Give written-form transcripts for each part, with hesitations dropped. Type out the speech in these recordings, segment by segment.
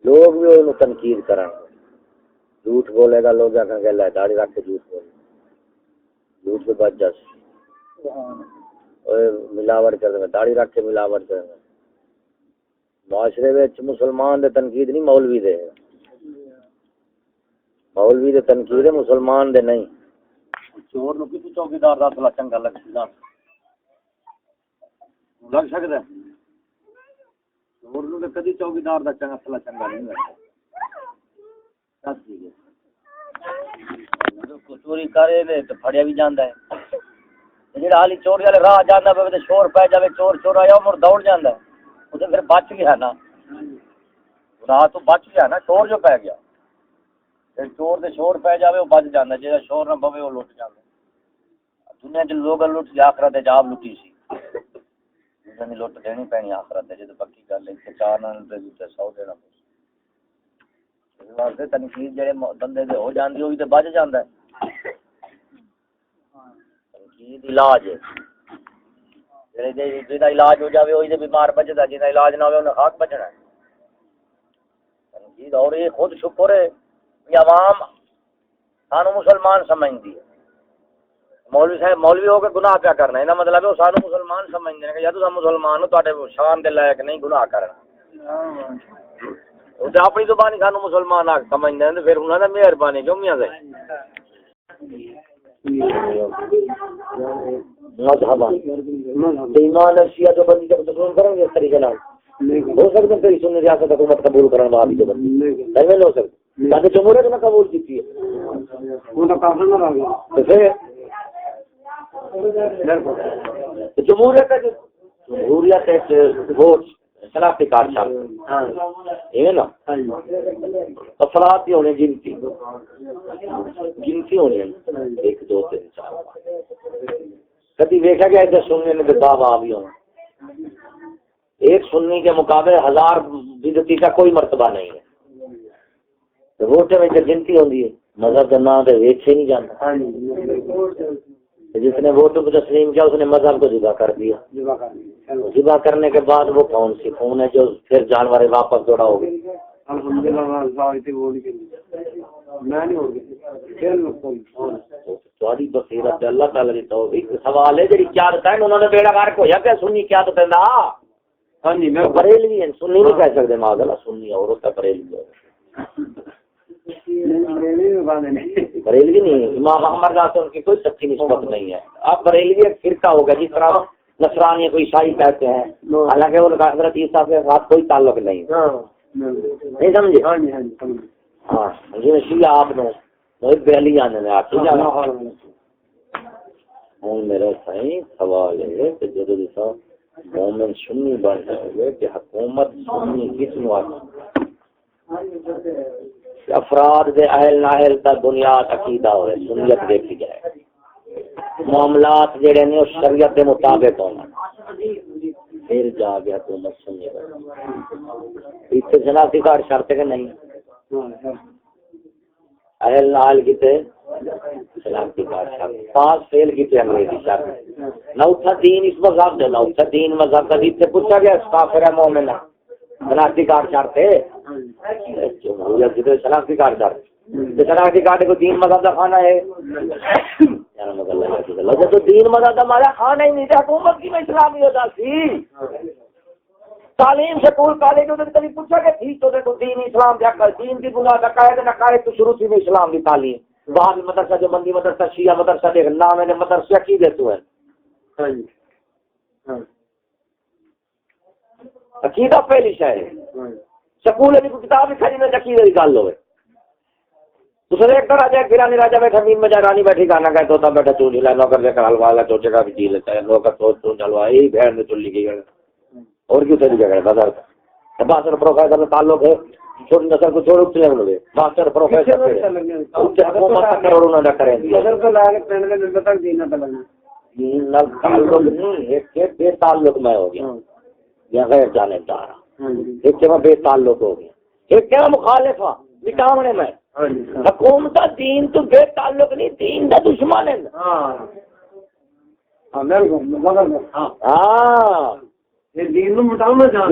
لوگ بھی انہوں تنقید کریں جھوٹ بولے گا لوگ آکھیں گے لے داڑھی رکھ کے جھوٹ بولے جھوٹ سے بچ جاس ملاوٹ کر دیں داڑھی رکھ کے ملاوٹ کر دیں معاشرے میں مسلمان دے تنقید نہیں مولوی دے مولوی دے تنقید ہے مسلمان دے نہیں چور نو کسی چوکیدار دا اصلہ چنگا لگ سکتا ہے چور نو کدی چوکیدار دا چنگا اصلہ چنگا نہیں لگتا چوری کرے دے تو پھڑیا بھی جاندا ہے جڑا حالی چوری والے راہ جاندا پے تے شور پے جاوے چور چور آیا مر دوڑ جاندا ہے او تے پھر بچ گیا نا راہ تو بچ گیا نا چور جو پے گیا تے چور دے شور پے جاوے او بچ جاندا جے شور نہ پوے او لٹ جاندا دنیا دے لوگ لٹ کے آخرت دے جاب لٹی سی جنی لٹ دینی پینی آخرت دے جے پکی گل ہے تے چار نال تے 100 دینا اس واسطے تنقید جڑے بندے دے ہو جاندی ہوئی تے بچ جاندا ہے علاج جہاں علاج ہو جائے وہی بیمار بچتا جہاں علاج نہ ہو انہیں خاک بچنا ہے اور یہ خود شکر ہے کہ عوام سانو مسلمان سمجھتی ہے مولوی صاحب مولوی ہو کے گناہ پیا کرنا ہے مطلب ہے سانو مسلمان سمجھتے ہیں کہ یا تو مسلمان ہو تے شان دے لائق نہیں گناہ کرنا اپنی زبانی سانو مسلمان آ سمجھتے ہیں پھر انہوں نے مہربانی کیوں میاں سے ایمان شیعہ جو بندی جب تسلیم کریں گے اس طریقے ہو سکتا ہے سنی ریاست حکومت قبول کرنے والی جو بندی نہیں ہو سکتا تاکہ جمہوریت نے قبول کی ہے جمہوریت جمہوریت ووٹ شناختی کارڈ ہے نا افراد بھی ہونے گنتی ہونی ہے 1 2 3 4 کبھی دیکھا گیا ادھر سننے میں کتاب آ بھی ہونا ایک سنی کے مقابلے 1000 بدعتی کا کوئی مرتبہ نہیں ہے ووٹ میں گنتی ہوتی ہے مذہب کا نام تو ویچے نہیں جاتا جس نے ووٹوں کو تسلیم کیا اس نے مذہب کو ذبح کر دیا ذبح کرنے کے بعد وہ کون سی خون ہے جو پھر جانور واپس دوڑا ہو گئی تھوڑی بصیرت اللہ تعالی دی توفیق سوال ہے جڑی کیا دتا ہے انہوں نے بیڑا غرق ہویا کہ سنی کیا تو دیندا ہاں جی میں بریلوی ہیں سنی نہیں کہہ سکتے معاذ اللہ سنی اور ہوتا بریلوی بریلوی نہیں امام احمد رضا ان کی کوئی سچی نسبت نہیں ہے اب بریلوی ایک فرقہ ہوگا جس طرح نصرانی کوئی عیسائی کہتے ہیں حالانکہ ان کا حضرت عیسیٰ کے ساتھ کوئی تعلق نہیں نہیں سمجھے ہاں جی شیعہ آپ نے بیلی آنے میں آپ ہوں میرا صحیح سوال ہے کہ جب مومن سنی بن جائے گے کہ حکومت سنی کس واسطے افراد دے اہل نااہل کا بنیاد عقیدہ ہوئے سنیت دیکھی جائے معاملات جڑے نے شریعت کے مطابق ہونا پھر جا گیا حکومت سنی اتنے شناختی کارڈ شرط کہ نہیں اہل نااہل کیتے شناختی کارڈ شرط پاس فیل کیتے انگریزی شرط نہ اٹھا دین اس مذہب دے نہ اٹھا دین مذہب کا جیت سے پوچھا گیا کافر ہے مومن ہے شناختی کارڈ شرط ہے جمہوریت کی تو شناختی کارڈ شرط شناختی کارڈ کو دین مذہب کا کھانا ہے تو دین مذہب کا ہمارا کھانا ہی نہیں تھا حکومت کی میں اسلامی ہوتا سی تعلیم سکول کالج میں کبھی پوچھا کہ ٹھیک تو دین اسلام کیا کر دین کی بنیاد عقائد نقائد تو شروع سے اسلام کی تعلیم وہاں بھی مدرسہ جو بندی مدرسہ شیعہ مدرسہ دیکھ نام ہے مدرسہ کی دیتے ہیں عقیدہ پہلی شے ہے سکول کی کتاب بھی کھڑی میں عقیدے کی گل ہوئے دوسرے ایک راجا گرانی راجا بیٹھا نیم میں جا رانی بیٹھی گانا گئے توتا بیٹھا چول ہلا نوکر دے کر حلوا لا چوچے کا بھی جی لیتا ہے نوکر تو حلوا یہی بھیڑ نے چلی گئی اور کیوں طریقہ ہے بازار کا ماسٹر پروفیسر کا تعلق ہے چھوٹی نسل کو چھوڑ چلے گئے ماسٹر پروفیسر حکومت کروڑوں نہ کریں گے تعلق نہیں ایک بے تعلق میں ہو گیا یا غیر جانبدار ایک جگہ بے تعلق ہو گیا ایک کیا مخالف مٹاونے میں حکومت دین تو بے تعلق نہیں دین کا دشمن ہے ہاں دین مٹاونا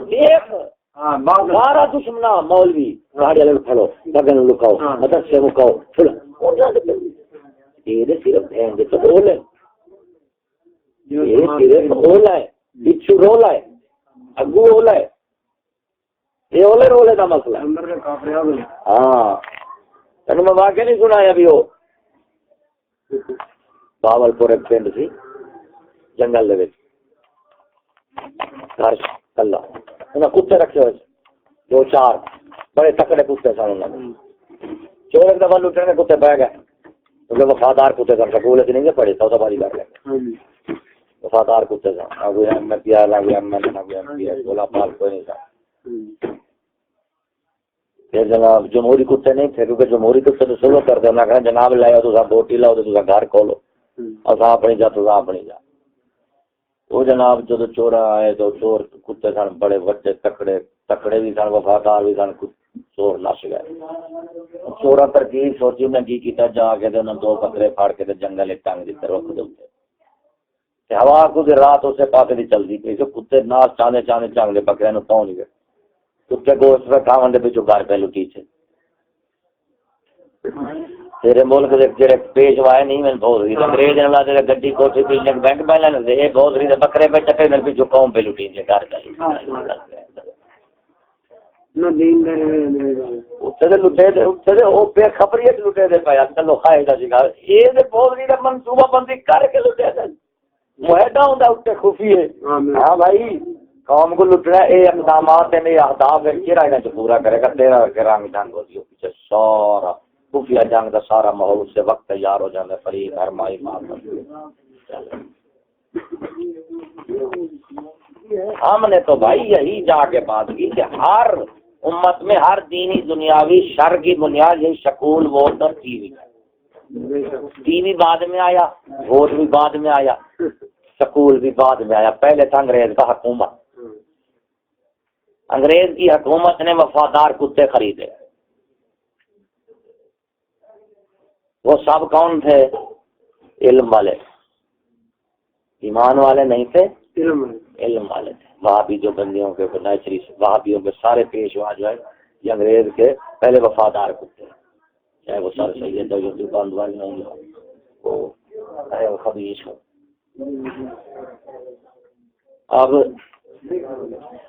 دیکھ سارا دشمنا مولوی گاڑی والے کھڑو بگن لکاؤ مدرسے مکاؤ یہ صرف بہن دے تو بول ہے یہ صرف اولا ہے بچھو رولا ہے اگو اولا ہے یہ اولے رولے کا مسئلہ ہاں تینوں میں واقعہ نہیں سنایا بھی وہ باول پور ایک پنڈ سی جنگل دے گھر کلا انہیں کتے رکھے ہوئے دو چار بڑے تکڑے کتے سن انہوں چور ایک دفعہ لٹنے کے کتے بہ گئے کیونکہ وفادار کتے سن سکول نہیں گے پڑھے سودا بازی کر لیں وفادار کتے سن نہ کوئی ایم پی آر نہ کوئی ایم ایل نہ کوئی ایم پی ایس بولا پال کوئی نہیں تھا پھر جناب جمہوری کتے نہیں تھے کیونکہ جمہوری کتے تو سلو کرتے انہیں کہا جناب لاؤ تو بوٹی لاؤ تو گھر کھولو اور اپنی جا تو اپنی جا وہ جناب جب چور آئے تو چور کتے سن بڑے بڑے تکڑے بھی سن وفادار بھی سن چور نس گئے چورا ترکیب سوچی انہیں کی کیتا جا کے انہیں دو بکرے پھاڑ کے جنگل ٹنگ دیتے رخ دے ہوا کو رات اسے پاس نہیں چلتی پی کتے ناس چاندے چاندے چانگلے بکرے نو پاؤں نہیں گئے کتے گوشت پہ کھاون دے پیچھو گھر پہ لٹی سے تیرے ملک دے جڑے پیشوا نہیں میں بہت رہی انگریز نے لا تیرے گڈی کوٹھی پیچھے بینک بیلنس دے بہت رہی بکرے پہ چکے میں پیچھو قوم پہ لٹی سے گھر پہ نہ دین دے اتے دے لٹے دے اتے دے او پہ خبریت لٹے دے پیا چلو خواہش دا سکھا اے دے بہت رہی منصوبہ بندی کر کے لٹے دے معاہدہ ہوندا اتے خفی ہے ہاں بھائی قوم کو لٹنا اے اقدامات ہیں یہ اہداف ہے کہ رائنا جو پورا کرے گا تیرا کہ رنگ جنگ ہو دیو پیچھے سارا خفیہ جنگ کا سارا ماحول سے وقت تیار ہو جاتا ہے فریق ہرمائی مار ہم نے تو بھائی یہی جا کے بات کی کہ ہر امت میں ہر دینی دنیاوی شر کی بنیاد یہی سکول ووٹ اور ٹی وی بعد میں آیا ووٹ بھی بعد میں آیا سکول بھی بعد میں آیا پہلے تھا انگریز کا حکومت انگریز کی حکومت نے وفادار کتے خریدے وہ سب کون تھے علم والے ایمان والے نہیں تھے علم والے تھے وہابی جو بندیوں کے نیچری وہابیوں کے سارے پیشوا جو ہے یہ انگریز کے پہلے وفادار کتے چاہے وہ سر سید جو باندوان نہیں ہو وہ خبیث ہو اب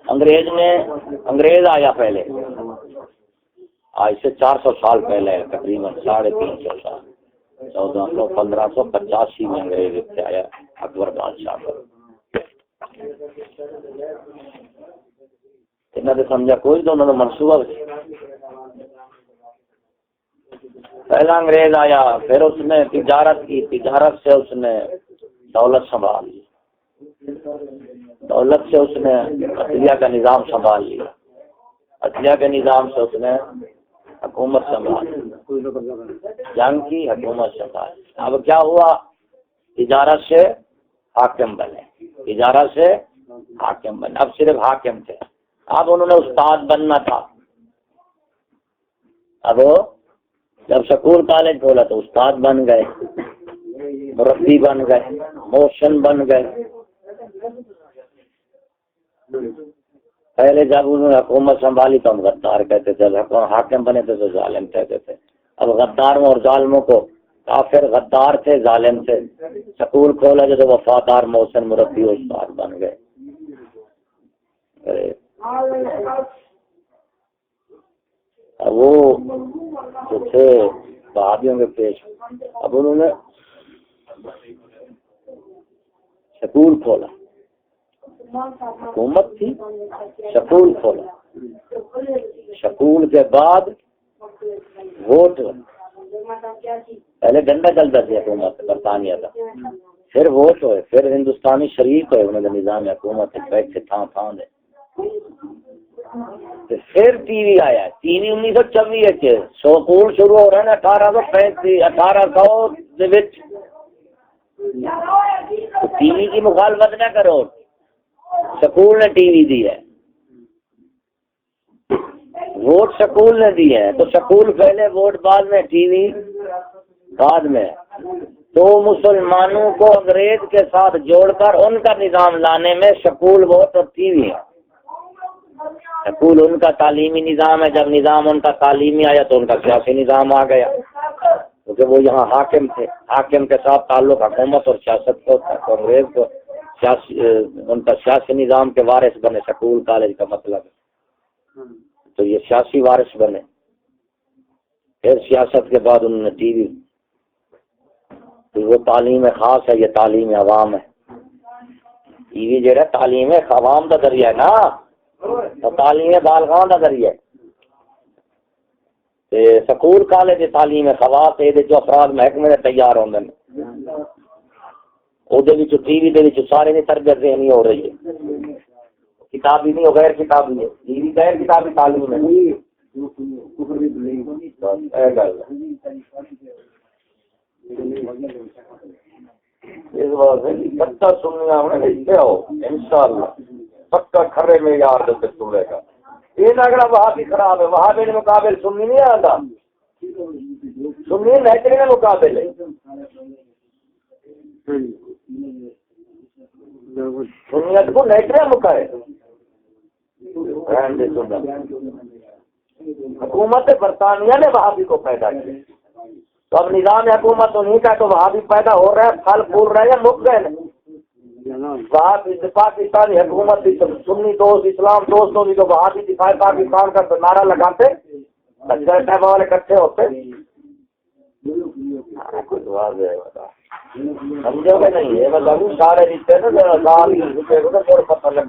انگریز آیا پہلے آج سے 400 سال پہلے تقریباً 350 سال 1585 میں انگریز سے آیا اکبر بادشاہ پر انہوں نے سمجھا کوئی تو انہوں نے منصوبہ پہلا انگریز آیا پھر اس نے تجارت کی تجارت سے اس نے دولت سنبھال لی دولت سے اس نے عدلیہ کا نظام سنبھال لیا عدلیہ کے نظام سے اس نے حکومت سنبھال جنگ کی حکومت سنبھال اب کیا ہوا تجارت سے حاکم بنے تجارت سے حاکم بنے اب صرف حاکم تھے اب انہوں نے استاد بننا تھا اب جب سکول کالج کھولا تو استاد بن گئے مربی بن گئے موشن بن گئے پہلے جب انہوں نے حکومت سنبھالی تو ہم غدار کہتے تھے حاکم بنے تھے تو ظالم کہتے تھے اب غداروں اور ظالموں کو کافر غدار تھے ظالم تھے سکول کھولا جو تو وفادار محسن مربی استاد بن گئے اب وہ جو تھے بہادیوں کے پیش اب انہوں نے سکول کھولا حکومت تھی سکول کھولا سکول کے بعد ووٹ پہلے ڈنڈا چلتا تھی حکومت برطانیہ کا پھر ووٹ ہوئے پھر ہندوستانی شریک ہوئے انہوں نے نظام حکومت سے تھان تھان دے پھر ٹی وی آیا ٹی وی 1924 کے سکول شروع ہو رہا ہے 1835 ٹی وی کی مخالفت نہ کرو سکول نے ٹی وی دی ہے ووٹ سکول نے دی ہے تو سکول پہلے ووٹ بعد میں ٹی وی بعد میں تو مسلمانوں کو انگریز کے ساتھ جوڑ کر ان کا نظام لانے میں سکول ووٹ اور ٹی وی ہے سکول ان کا تعلیمی نظام ہے، جب نظام ان کا تعلیمی آیا تو ان کا سیاسی نظام آ گیا، کیونکہ وہ یہاں حاکم تھے، حاکم کے ساتھ تعلق حکومت اور سیاست کو تھا، تو انگریز کو سیاسی ان کا سیاسی نظام کے وارث بنے، سکول کالج کا مطلب ہے، تو یہ سیاسی وارث بنے۔ پھر سیاست کے بعد انہوں نے ٹی وی، تو وہ تعلیم خاص ہے، یہ تعلیم عوام ہے۔ ٹی وی جو ہے تعلیم عوام کا ذریعہ ہے نا، تو تعلیم بالغاں کا ذریعہ ہے۔ سکول کالج تعلیم خواص ہے جو افراد محکمے میں تیار ہوندے ہیں، وہ ٹی وی دے سارے کی تربیت ذہنی ہو رہی ہے، کتابی نہیں ہو، غیر کتابی ہے، ٹی وی غیر کتابی تعلیم ہے۔ اس واسطے پکا سننا انشاءاللہ پکا کھرے میں یار دے سنے گا۔ یہ اگر وہاں بھی خراب ہے، وہاں بھی مقابل سننی نہیں آتا، سننی نیچرے کے مقابل ہے، سنیت کو نیچرے مقابل حکومت برطانیہ نے وہابی کو پیدا کیا، تو اب نظام حکومت انہیں کا، تو وہابی پیدا ہو رہا ہے، پھل پھول رہے ہیں، مک گئے پاکستانی حکومت سنی دوست اسلام دوستوں کی، تو وہابی دفاع پاکستان کا نعرہ لگاتے ٹائم والے اکٹھے ہوتے، کچھ واضح سمجھو گے نہیں ہے، مطلب سارے رشتے نا پتہ لگ